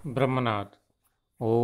ब्रह्मनाथ। ओ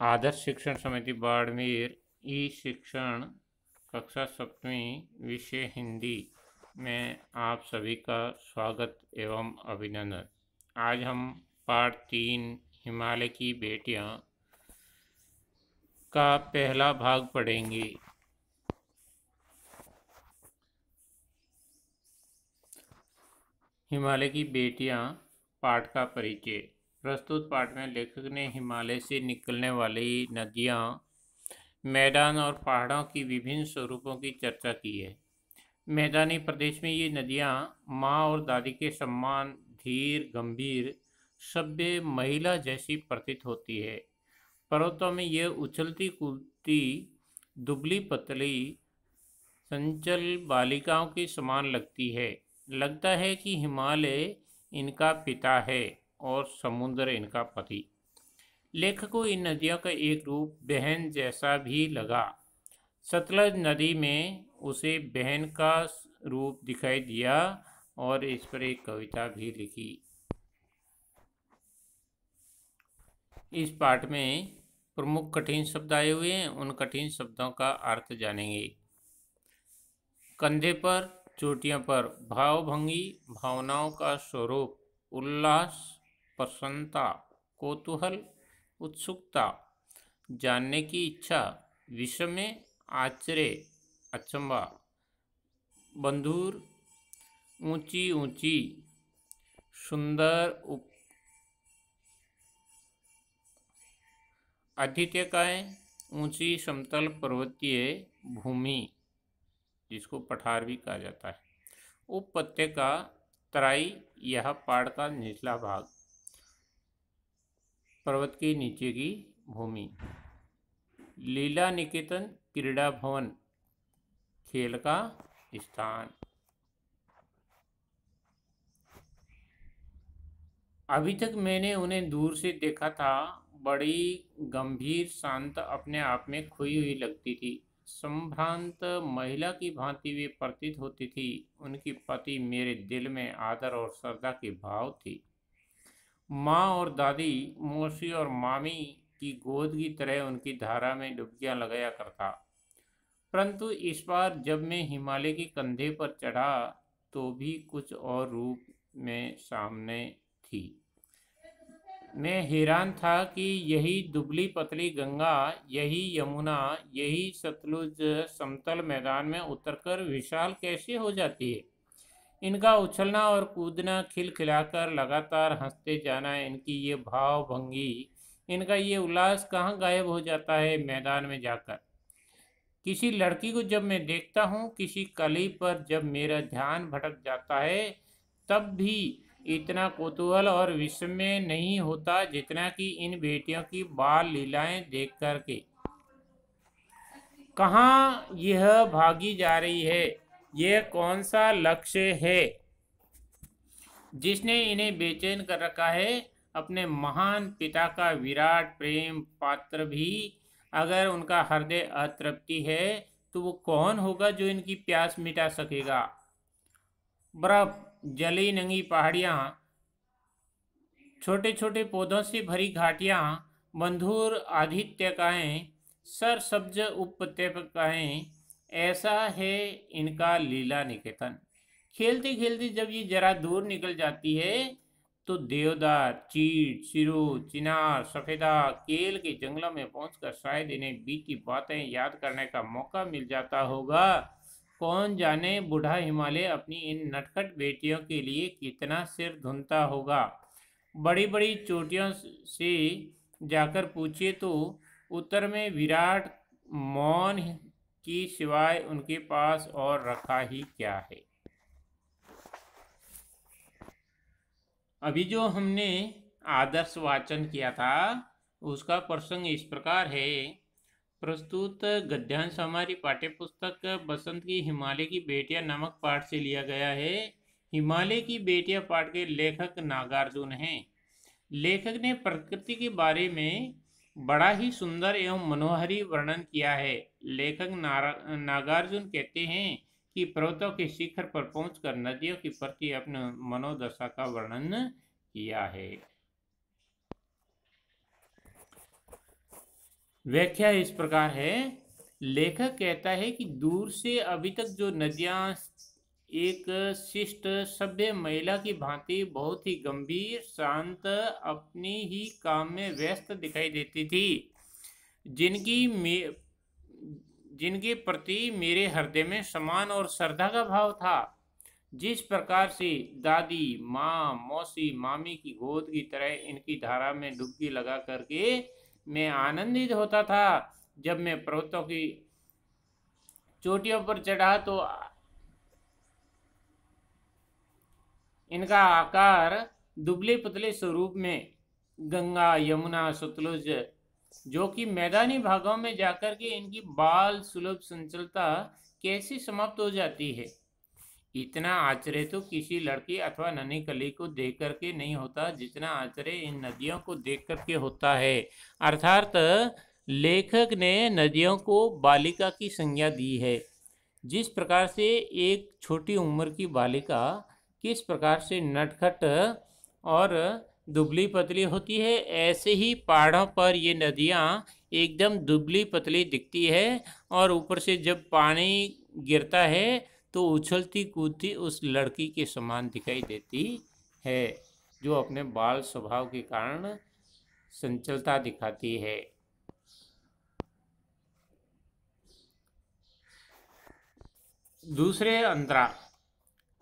आदर्श शिक्षण समिति बाड़मेर ई शिक्षण कक्षा सप्तमी विषय हिंदी में आप सभी का स्वागत एवं अभिनंदन। आज हम पाठ 3 हिमालय की बेटियां का पहला भाग पढ़ेंगे। हिमालय की बेटियां पाठ का परिचय। प्रस्तुत पाठ में लेखक ने हिमालय से निकलने वाली नदियां, मैदान और पहाड़ों की विभिन्न स्वरूपों की चर्चा की है। मैदानी प्रदेश में ये नदियां माँ और दादी के समान धीर, गंभीर, सभ्य महिला जैसी प्रतीत होती है। पर्वतों में ये उछलती कूदती, दुबली पतली, चंचल बालिकाओं की समान लगती है। लगता है कि हिमालय इनका पिता है और समुद्र इनका पति। लेखक को इन नदियों का एक रूप बहन जैसा भी लगा। सतलज नदी में उसे बहन का रूप दिखाई दिया और इस पर एक कविता भी लिखी। इस पाठ में प्रमुख कठिन शब्द आए हुए हैं, उन कठिन शब्दों का अर्थ जानेंगे। कंधे पर, चोटियों पर, भावभंगी, भावनाओं का स्वरूप, उल्लास, प्रसन्नता, कौतूहल, उत्सुकता, जानने की इच्छा, विस्मय, आश्चर्य, अचंभा, बंधुर, ऊंची ऊंची, सुंदर, आतिथ्यकाय, ऊंची समतल पर्वतीय भूमि जिसको पठार भी कहा जाता है, उपत्यका, तराई, यह पहाड़ का निचला भाग, पर्वत के नीचे की भूमि। लीला निकेतन, क्रीड़ा भवन, खेल का स्थान। अभी तक मैंने उन्हें दूर से देखा था, बड़ी गंभीर, शांत, अपने आप में खोई हुई लगती थी। संभ्रांत महिला की भांति वे प्रतीत होती थी। उनकी पति मेरे दिल में आदर और श्रद्धा के भाव थी। माँ और दादी, मौसी और मामी की गोद की तरह उनकी धारा में डुबकियां लगाया करता। परंतु इस बार जब मैं हिमालय के कंधे पर चढ़ा तो भी कुछ और रूप में सामने थी। मैं हैरान था कि यही दुबली पतली गंगा, यही यमुना, यही सतलुज समतल मैदान में उतरकर विशाल कैसे हो जाती है। इनका उछलना और कूदना, खिलखिलाकर लगातार हंसते जाना, इनकी ये भाव भंगी, इनका ये उल्लास कहाँ गायब हो जाता है मैदान में जाकर। किसी लड़की को जब मैं देखता हूँ, किसी कली पर जब मेरा ध्यान भटक जाता है, तब भी इतना कौतूहल और विस्मय नहीं होता जितना कि इन बेटियों की बाल लीलाएं देख करके। कहाँ यह भागी जा रही है, यह कौन सा लक्ष्य है जिसने इन्हें बेचैन कर रखा है। अपने महान पिता का विराट प्रेम पात्र भी अगर उनका हृदय अतृप्ति है तो वो कौन होगा जो इनकी प्यास मिटा सकेगा। बर्फ, जली नंगी पहाड़ियाँ, छोटे छोटे पौधों से भरी घाटियाँ, बंधुर आतिथ्यकाएँ, सरसब्ज उपत्यकाएँ, ऐसा है इनका लीला निकेतन। खेलते खेलते जब ये जरा दूर निकल जाती है तो देवदार, चीड़, सिरू, चिनार, सफेदा, केल के जंगलों में पहुंचकर शायद इन्हें बीती बातें याद करने का मौका मिल जाता होगा। कौन जाने बूढ़ा हिमालय अपनी इन नटखट बेटियों के लिए कितना सिर धुनता होगा। बड़ी बड़ी चोटियों से जाकर पूछिए तो उत्तर में विराट मौन की सिवाय उनके पास और रखा ही क्या है। अभी जो हमने आदर्श वाचन किया था उसका प्रसंग इस प्रकार है। प्रस्तुत गद्यांश हमारी पाठ्यपुस्तक बसंत की हिमालय की बेटियां नामक पाठ से लिया गया है। हिमालय की बेटियां पाठ के लेखक नागार्जुन हैं। लेखक ने प्रकृति के बारे में बड़ा ही सुंदर एवं मनोहरी वर्णन किया है। लेखक नागार्जुन कहते हैं कि पर्वतों के शिखर पर पहुंचकर नदियों के प्रति अपने मनोदशा का वर्णन किया है। व्याख्या इस प्रकार है। लेखक कहता है कि दूर से अभी तक जो नदियां एक शिष्ट सभ्य महिला की भांति बहुत ही गंभीर शांत अपनी ही काम में व्यस्त दिखाई देती थी, जिनके प्रति मेरे हृदय में सम्मान और श्रद्धा का भाव था। जिस प्रकार से दादी माँ मौसी मामी की गोद की तरह इनकी धारा में डुबकी लगा करके मैं आनंदित होता था। जब मैं पर्वतों की चोटियों पर चढ़ा तो इनका आकार दुबले पतले स्वरूप में गंगा यमुना सतलुज जो कि मैदानी भागों में जाकर के इनकी बाल सुलभ संचलता कैसे समाप्त हो जाती है। इतना आश्चर्य तो किसी लड़की अथवा नन्ही कली को देख करके नहीं होता जितना आश्चर्य इन नदियों को देख करके होता है। अर्थात लेखक ने नदियों को बालिका की संज्ञा दी है। जिस प्रकार से एक छोटी उम्र की बालिका किस प्रकार से नटखट और दुबली पतली होती है, ऐसे ही पहाड़ों पर ये नदियाँ एकदम दुबली पतली दिखती है और ऊपर से जब पानी गिरता है तो उछलती कूदती उस लड़की के समान दिखाई देती है जो अपने बाल स्वभाव के कारण संचलता दिखाती है। दूसरे अंतरा।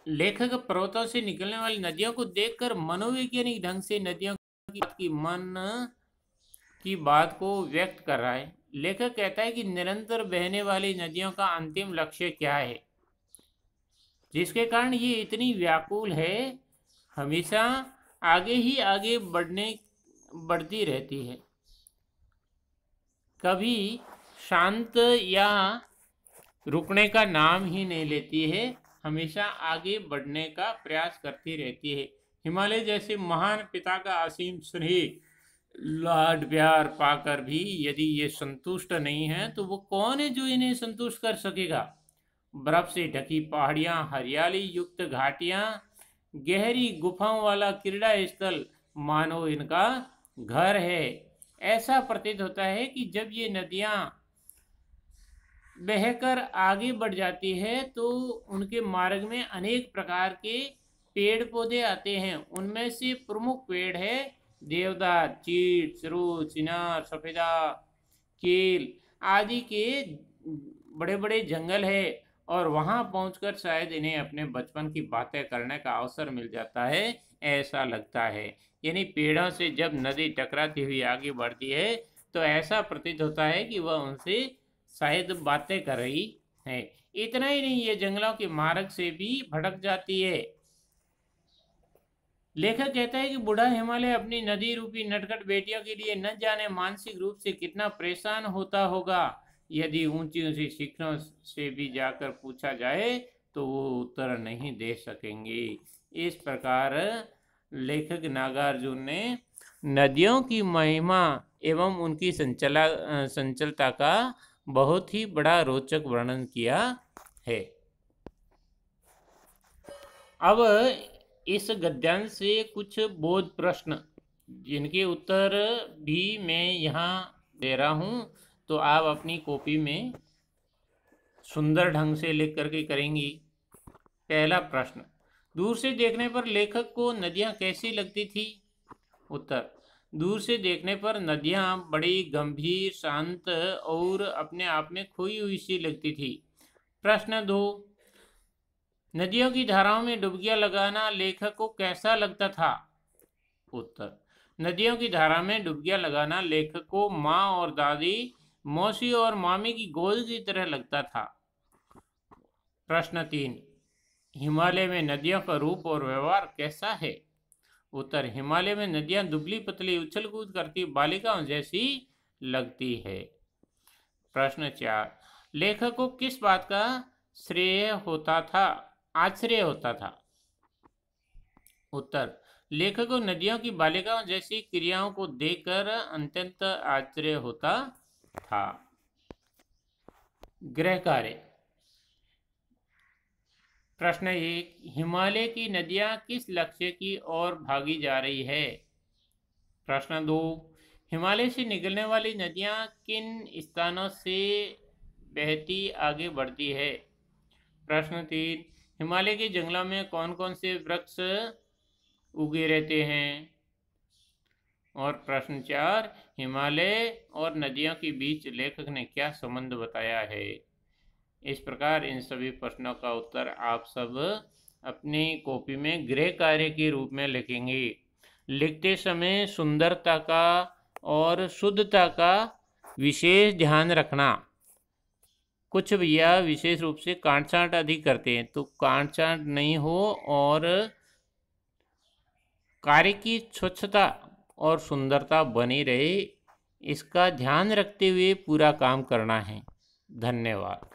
लेखक पर्वतों से निकलने वाली नदियों को देखकर मनोवैज्ञानिक ढंग से नदियों की मन की बात को व्यक्त कर रहा है। लेखक कहता है कि निरंतर बहने वाली नदियों का अंतिम लक्ष्य क्या है, जिसके कारण ये इतनी व्याकुल है, हमेशा आगे ही आगे बढ़ती रहती है, कभी शांत या रुकने का नाम ही नहीं लेती है, हमेशा आगे बढ़ने का प्रयास करती रहती है। हिमालय जैसे महान पिता का असीम स्नेह लाड प्यार पाकर भी यदि ये संतुष्ट नहीं है तो वो कौन है जो इन्हें संतुष्ट कर सकेगा। बर्फ से ढकी पहाड़ियां, हरियाली युक्त घाटियां, गहरी गुफाओं वाला क्रीड़ा स्थल मानो इनका घर है। ऐसा प्रतीत होता है कि जब ये नदियां बहकर आगे बढ़ जाती है तो उनके मार्ग में अनेक प्रकार के पेड़ पौधे आते हैं। उनमें से प्रमुख पेड़ है देवदार, चीड़, सरू, चिनार, सफेदा, केल आदि के बड़े बड़े जंगल है और वहां पहुंचकर शायद इन्हें अपने बचपन की बातें करने का अवसर मिल जाता है, ऐसा लगता है। यानी पेड़ों से जब नदी टकराती हुई आगे बढ़ती है तो ऐसा प्रतीत होता है कि वह उनसे शायद बातें कर रही है। इतना ही नहीं, ये जंगलों के मार्ग से भी भटक जाती है। लेखक कहता है कि बूढ़ा हिमालय अपनी नदी रूपी नटखट बेटियों के लिए न जाने मानसिक रूप से कितना परेशान होता होगा। यदि ऊंची ऊंची शिखरों से भी जाकर पूछा जाए तो वो उत्तर नहीं दे सकेंगे। इस प्रकार लेखक नागार्जुन ने नदियों की महिमा एवं उनकी संचलता का बहुत ही बड़ा रोचक वर्णन किया है। अब इस गद्यांश से कुछ बोध प्रश्न जिनके उत्तर भी मैं यहाँ दे रहा हूँ, तो आप अपनी कॉपी में सुंदर ढंग से लिख करके करेंगी। पहला प्रश्न, दूर से देखने पर लेखक को नदियाँ कैसी लगती थी? उत्तर, दूर से देखने पर नदियाँ बड़ी गंभीर शांत और अपने आप में खोई हुई सी लगती थी। प्रश्न 2, नदियों की धाराओं में डुबकियां लगाना लेखक को कैसा लगता था? उत्तर, नदियों की धारा में डुबकियां लगाना लेखक को माँ और दादी, मौसी और मामी की गोद की तरह लगता था। प्रश्न 3, हिमालय में नदियों का रूप और व्यवहार कैसा है? उत्तर, हिमालय में नदियां दुबली पतली उछल कूद करती बालिकाओं जैसी लगती है। प्रश्न 4, लेखक को किस बात का आश्चर्य होता था? उत्तर, लेखक को नदियों की बालिकाओं जैसी क्रियाओं को देखकर अत्यंत आश्चर्य होता था। गृह कार्य। प्रश्न 1, हिमालय की नदियां किस लक्ष्य की ओर भागी जा रही है? प्रश्न 2, हिमालय से निकलने वाली नदियां किन स्थानों से बहती आगे बढ़ती है? प्रश्न 3, हिमालय के जंगलों में कौन कौन से वृक्ष उगे रहते हैं? और प्रश्न 4, हिमालय और नदियों के बीच लेखक ने क्या संबंध बताया है? इस प्रकार इन सभी प्रश्नों का उत्तर आप सब अपनी कॉपी में गृह कार्य के रूप में लिखेंगे। लिखते समय सुंदरता का और शुद्धता का विशेष ध्यान रखना। कुछ भैया विशेष रूप से काट छांट अधिक करते हैं, तो काट छांट नहीं हो और कार्य की स्वच्छता और सुंदरता बनी रहे, इसका ध्यान रखते हुए पूरा काम करना है। धन्यवाद।